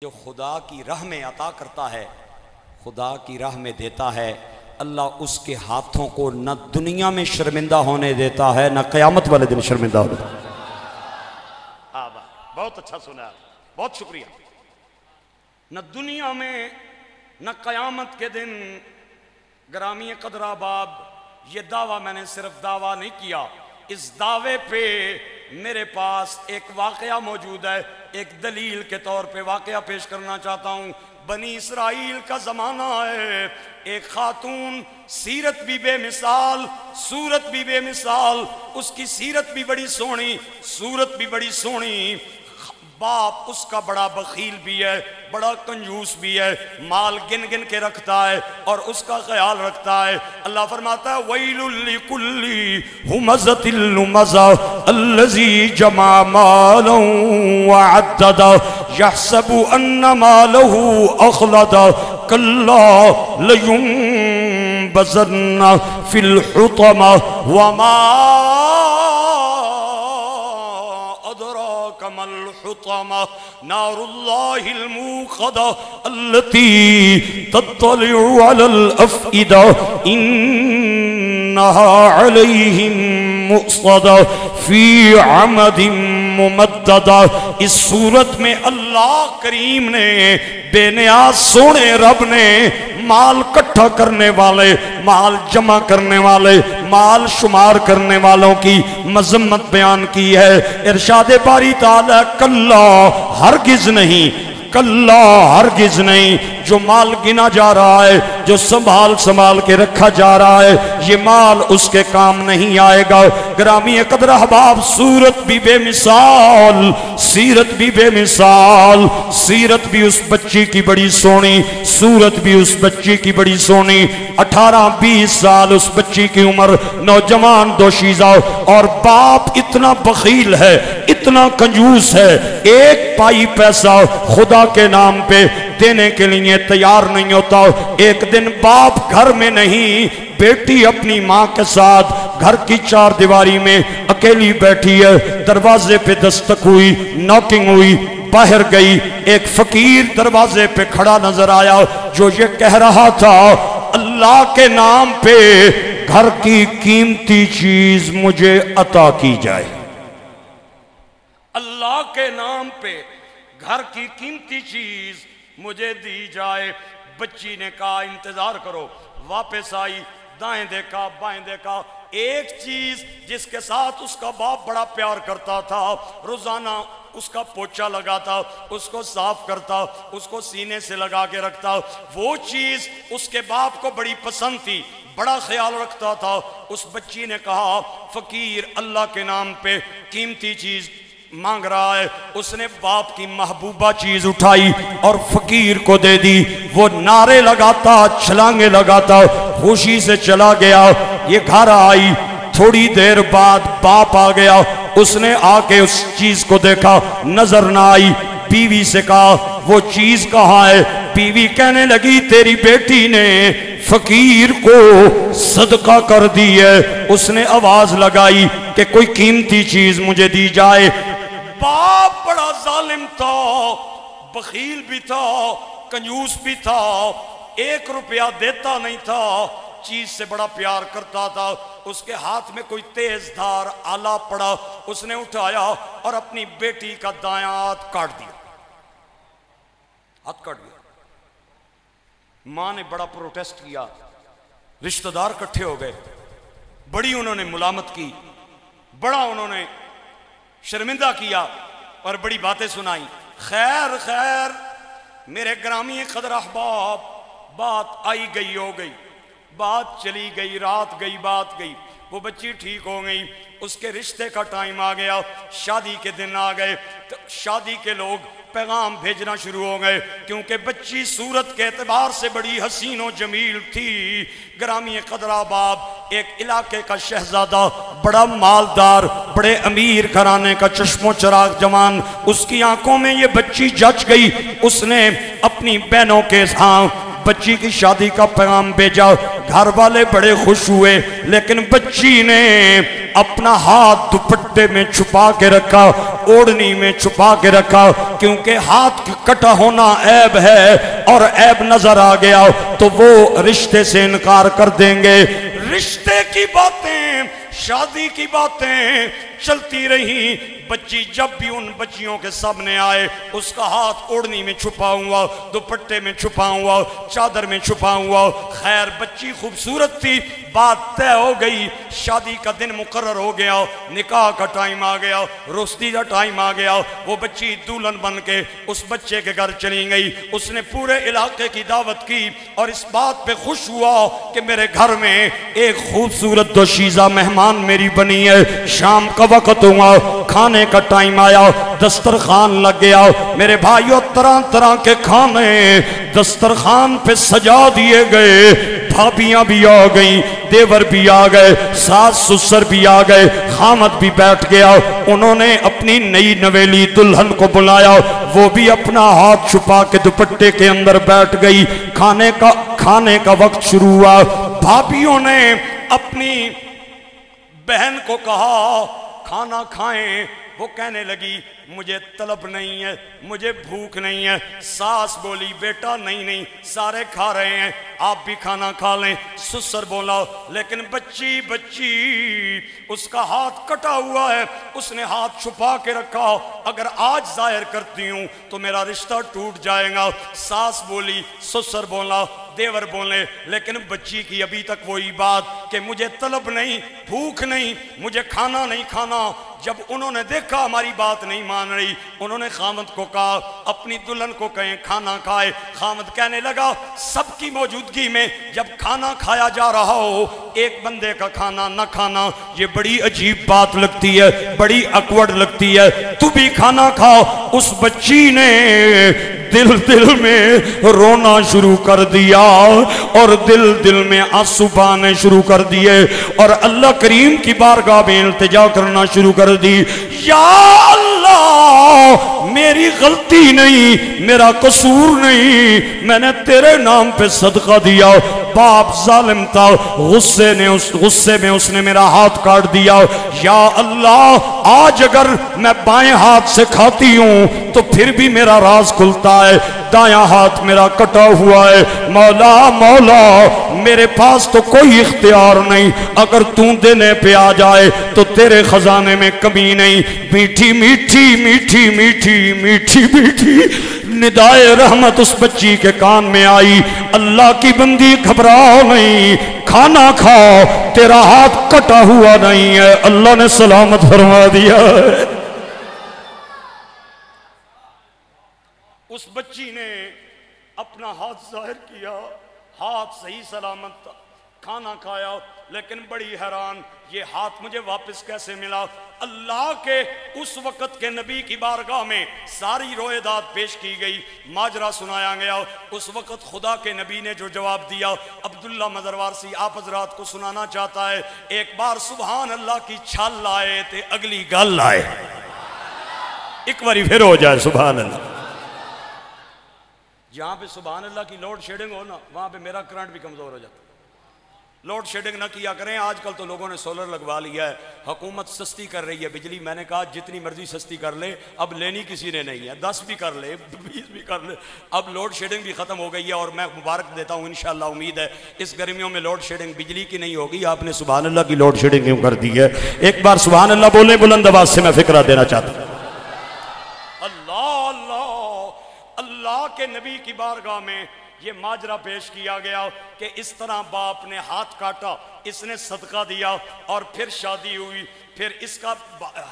جو خدا کی راہ میں عطا کرتا ہے، خدا کی راہ میں دیتا ہے، اللہ اس کے ہاتھوں کو نہ دنیا میں شرمندہ ہونے دیتا ہے نہ قیامت والے دن شرمندہ ہونے دیتا ہے۔ بہت اچھا سنا، بہت شکریہ۔ نہ دنیا میں نہ قیامت کے دن۔ گرامی قدر احباب، یہ دعویٰ میں نے صرف دعویٰ نہیں کیا، اس دعوے پہ میرے پاس ایک واقعہ موجود ہے، ایک دلیل کے طور پہ واقعہ پیش کرنا چاہتا ہوں۔ بنی اسرائیل کا زمانہ ہے، ایک خاتون، سیرت بھی بے مثال، صورت بھی بے مثال، اس کی سیرت بھی بڑی سونی، صورت بھی بڑی سونی۔ باپ اس کا بڑا بخیل بھی ہے، بڑا کنجوس بھی ہے، مال گن گن کے رکھتا ہے اور اس کا خیال رکھتا ہے۔ اللہ فرماتا ہے وَيْلٌ لِكُلِّ هُمَزَةٍ لُمَزَةٍ الَّذِي جَمَعَ مَالًا وَعَدَّدَهُ يَحْسَبُ أَنَّ مَالَهُ أَخْلَدَهُ كَلَّا لَيُنبَذَنَّ فِي الْحُطَمَةِ وَمَا الحطمة نار الله الموقدة التي تطلع على الأفئدة إنها عليهم مؤصدة في عمد ممددة۔ اس صورت میں اللہ کریم نے بے نیاز سونے رب نے مال کٹھا کرنے والے، مال جمع کرنے والے، مال شمار کرنے والوں کی مذمت بیان کی ہے۔ ارشاد باری تعالی کلا ہرگز نہیں، کلا ہرگز نہیں، جو مال گنا جا رہا ہے، جو سنبھال کے رکھا جا رہا ہے، یہ مال اس کے کام نہیں آئے گا۔ گرامی قدر احباب، صورت بھی بے مثال، سیرت بھی بے مثال، سیرت بھی اس بچی کی بڑی سونی، صورت بھی اس بچی کی بڑی سونی۔ 18-20 سال اس بچی کی عمر، نوجوان دوشیزہ، اور باپ اتنا بخیل ہے، اتنا کنجوس ہے، ایک پائی پیسہ خدا کے نام پہ دینے کے لیے تیار نہیں ہوتا۔ ایک دن باپ گھر میں نہیں، بیٹی اپنی ماں کے ساتھ گھر کی چار دیواری میں اکیلی بیٹھی ہے، دروازے پہ دستک ہوئی، ناکنگ ہوئی، باہر گئی، ایک فقیر دروازے پہ کھڑا نظر آیا جو یہ کہہ رہا تھا اللہ کے نام پہ گھر کی قیمتی چیز مجھے عطا کی جائے، اللہ کے نام پہ گھر کی قیمتی چیز مجھے دی جائے۔ بچی نے کہا انتظار کرو، واپس آئی، دائیں دیکھا بائیں دیکھا، ایک چیز جس کے ساتھ اس کا باپ بڑا پیار کرتا تھا، روزانہ اس کا پوچھا لگاتا، اس کو صاف کرتا، اس کو سینے سے لگا کے رکھتا، وہ چیز اس کے باپ کو بڑی پسند تھی، بڑا خیال رکھتا تھا۔ اس بچی نے کہا فقیر اللہ کے نام پہ قیمتی چیز مانگ رہا ہے، اس نے باپ کی محبوبہ چیز اٹھائی اور فقیر کو دے دی۔ وہ نعرے لگاتا، چھلانگے لگاتا، خوشی سے چلا گیا۔ یہ گھر آئی، تھوڑی دیر بعد باپ آ گیا، اس نے آ کے اس چیز کو دیکھا، نظر نہ آئی، بیوی سے کہا وہ چیز کہاں ہے؟ بیوی کہنے لگی تیری بیٹی نے فقیر کو صدقہ کر دی ہے، اس نے آواز لگائی کہ کوئی قیمتی چیز مجھے دی جائے۔ باپ بڑا ظالم تھا، بخیل بھی تھا، کنجوس بھی تھا، 1 روپیہ دیتا نہیں تھا، چیز سے بڑا پیار کرتا تھا۔ اس کے ہاتھ میں کوئی تیز دھار آلہ پڑا، اس نے اٹھایا اور اپنی بیٹی کا دایاں ہاتھ کاٹ دیا، ہاتھ کاٹ دیا۔ ماں نے بڑا پروٹیسٹ کیا، رشتہ دار کٹھے ہو گئے، بڑی انہوں نے ملامت کی، بڑا انہوں نے شرمندہ کیا اور بڑی باتیں سنائی۔ خیر میرے گرامی قدر احباب، بات آئی گئی ہو گئی، بات چلی گئی، رات گئی بات گئی، وہ بچی ٹھیک ہو گئی، اس کے رشتے کا ٹائم آ گیا، شادی کے دن آ گئے، تو شادی کے لوگ پیغام بھیجنا شروع ہو گئے، کیونکہ بچی صورت کے اعتبار سے بڑی حسین و جمیل تھی۔ گرامی قدر احباب، ایک علاقے کا شہزادہ، بڑا مالدار، بڑے امیر گھرانے کا چشم و چراغ جوان، اس کی آنکھوں میں یہ بچی جچ گئی، اس نے اپنی بہنوں کے بچی کی شادی کا پیغام بھیجا، گھر والے بڑے خوش ہوئے، لیکن بچی نے اپنا ہاتھ دوپٹے میں چھپا کے رکھا، اوڑھنی میں چھپا کے رکھا، کیونکہ ہاتھ کٹا ہونا عیب ہے، اور عیب نظر آ گیا تو وہ رشتے سے انکار کر دیں گے۔ رشتے کی باتیں، شادی کی باتیں چلتی رہی۔ بچی جب بھی ان بچیوں کے سامنے آئے، اس کا ہاتھ اوڑھنی میں چھپا ہوا، دوپٹے میں چھپا ہوا، چادر میں چھپا ہوا۔ خیر بچی خوبصورت تھی، بات طے ہو گئی، شادی کا دن مقرر ہو گیا، نکاح کا ٹائم آ گیا، روستی کا ٹائم آ گیا۔ وہ بچی دلہن بن کے اس بچے کے گھر چلی گئی۔ اس نے پورے علاقے کی دعوت کی اور اس بات پہ خوش ہوا کہ میرے گھر میں ایک خوبصورت دوشیزہ مہمان میری بنی ہے۔ شام کا وقت ہوا، کھانے کا ٹائم آیا، دسترخوان لگ گیا۔ میرے بھائیوں طرح طرح کے کھانے دسترخوان پہ سجا دیے گئے۔ بھابیاں بھی آ گئیں، دیور بھی آ گئے، ساس سسر بھی آ گئے، خامد بھی بیٹھ گیا۔ انہوں نے اپنی نئی نویلی دلہن کو بلایا، وہ بھی اپنا ہاتھ چھپا کے دوپٹے کے اندر بیٹھ گئی۔ کھانے کا وقت شروع ہوا۔ بھابیوں نے اپنی بہن کو کہا کھانا کھائیں، وہ کہنے لگی مجھے طلب نہیں ہے، مجھے بھوک نہیں ہے۔ ساس بولی بیٹا نہیں سارے کھا رہے ہیں، آپ بھی کھانا کھا لیں۔ سسر بولا لیکن بچی اس کا ہاتھ کٹا ہوا ہے، اس نے ہاتھ چھپا کے رکھا، اگر آج ظاہر کرتی ہوں تو میرا رشتہ ٹوٹ جائے گا۔ ساس بولی، سسر بولا، دیور بولے، لیکن بچی کی ابھی تک وہی بات کہ مجھے طلب نہیں، بھوک نہیں، مجھے کھانا نہیں کھانا۔ جب انہوں نے دیکھا ہماری بات نہیں مان رہی، انہوں نے خامد کو کہا اپنی دلہن کو کہیں کھانا کھائے۔ خامد کہنے لگا سب کی موجودگی میں جب کھانا کھایا جا رہا ہو، ایک بندے کا کھانا نہ کھانا یہ بڑی عجیب بات لگتی ہے، بڑی اکوڑ لگتی ہے، تو بھی کھانا کھاؤ۔ اس بچی نے دل میں رونا شروع کر دیا اور دل میں آنسو بہانے شروع کر دیے اور اللہ کریم کی بارگاہ میں التجا کرنا شروع کر دی، یا اللہ میری غلطی نہیں، میرا قصور نہیں، میں نے تیرے نام پہ صدقہ دیا۔ باپ ظالم تھا، غصے میں اس نے میرا ہاتھ کاٹ دیا۔ یا اللہ آج اگر میں بائیں ہاتھ سے کھاتی ہوں تو پھر بھی میرا راز کھلتا ہے، دایاں ہاتھ میرا کٹا ہوا ہے۔ مولا میرے پاس تو کوئی اختیار نہیں، اگر تو دینے پہ آ جائے تو تیرے خزانے میں کمی نہیں۔ میٹھی میٹھی میٹھی میٹھی میٹھی میٹھی ندائے رحمت اس بچی کے کان میں آئی، اللہ کی بندی گھبرا نہیں، کھانا کھاؤ، تیرا ہاتھ کٹا ہوا نہیں ہے، اللہ نے سلامت فرما دیا ہے۔ اس بچی نے اپنا ہاتھ ظاہر کیا، ہاتھ صحیح سلامت تھا، کھانا کھایا، لیکن بڑی حیران یہ ہاتھ مجھے واپس کیسے ملا؟ اللہ کے اس وقت کے نبی کی بارگاہ میں ساری روایات پیش کی گئی، ماجرا سنایا گیا۔ اس وقت خدا کے نبی نے جو جواب دیا عبداللہ مزروارسی آپ حضرات کو سنانا چاہتا ہے۔ ایک بار سبحان اللہ کی چھال لائے تے اگلی گل لائے، ایک باری پھر ہو جائے سبحان اللہ۔ جہاں پہ سبحان اللہ کی لوڈ شیڈنگ ہو نا، وہاں پہ میرا کرنٹ بھی کمزور ہو جاتا ہے۔ لوڈ شیڈنگ نہ کیا کریں، آج کل تو لوگوں نے سولر لگوا لیا ہے، حکومت سستی کر رہی ہے بجلی۔ میں نے کہا جتنی مرضی سستی کر لے، اب لینی کسی نے نہیں ہے، 10 بھی کر لے 20 بھی کر لے، اب لوڈ شیڈنگ بھی ختم ہو گئی ہے۔ اور میں مبارک دیتا ہوں، انشاءاللہ امید ہے اس گرمیوں میں لوڈ شیڈنگ بجلی کی نہیں ہوگی۔ آپ نے سبحان اللہ کی لوڈ شیڈنگ کیوں کر دی ہے؟ ایک بار سبحان اللہ بولیں بلند آواز سے، میں فکرہ دینا چاہتا ہوں۔ اللہ کے نبی کی بارگاہ میں یہ ماجرا پیش کیا گیا کہ اس طرح باپ نے ہاتھ کاٹا، اس نے صدقہ دیا اور پھر شادی ہوئی، پھر اس کا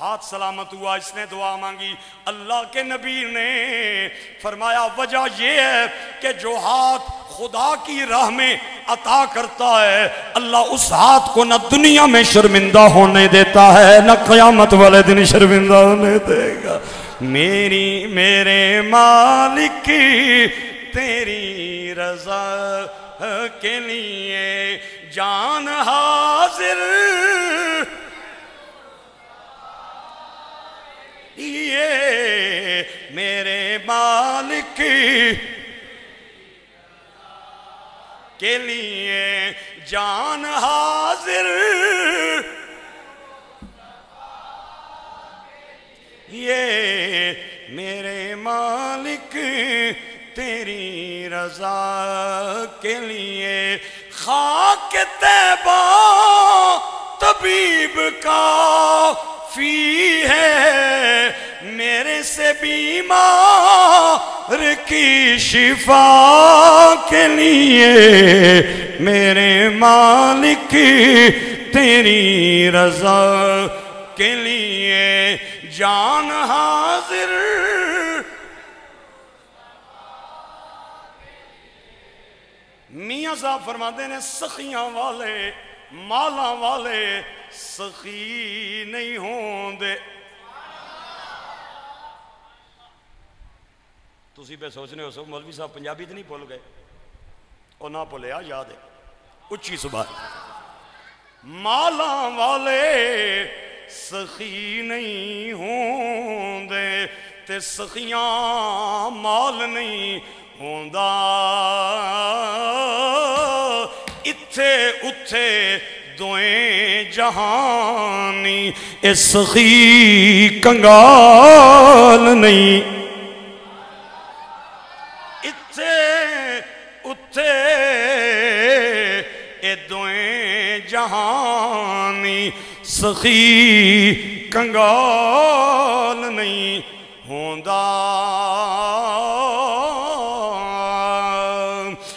ہاتھ سلامت ہوا، اس نے دعا مانگی۔ اللہ کے نبی نے فرمایا وجہ یہ ہے کہ جو ہاتھ خدا کی راہ میں عطا کرتا ہے، اللہ اس ہاتھ کو نہ دنیا میں شرمندہ ہونے دیتا ہے، نہ قیامت والے دن شرمندہ ہونے دے گا۔ میرے مالک تیری رضا کے لیے جان حاضر، یہ میرے مالک کے لیے جان حاضر، یہ میرے مالک تیری رضا کے لیے، خاک طیبہ طبیب کافی ہے، میرے سے بیمار کی شفا کے لیے، میرے مالک تیری رضا کے لیے جان حاضر۔ میاں صاحب فرماتے ہیں سخیاں والے مالاں والے سخی نہیں ہوں دے۔ تسی پہ سوچنے ہو سو مولوی صاحب پنجابی تو نہیں بھول گئے، اور نہ بھولے یاد ہے اچھی صبح، مالاں والے سخی نہیں ہوں دے تے سخیاں مال نہیں ہوندا، اتھے اتھے دوئیں جہانی اے سخی کنگال نہیں، اتھے اتھے اے دوئیں جہانی سخی کنگال نہیں ہوندا۔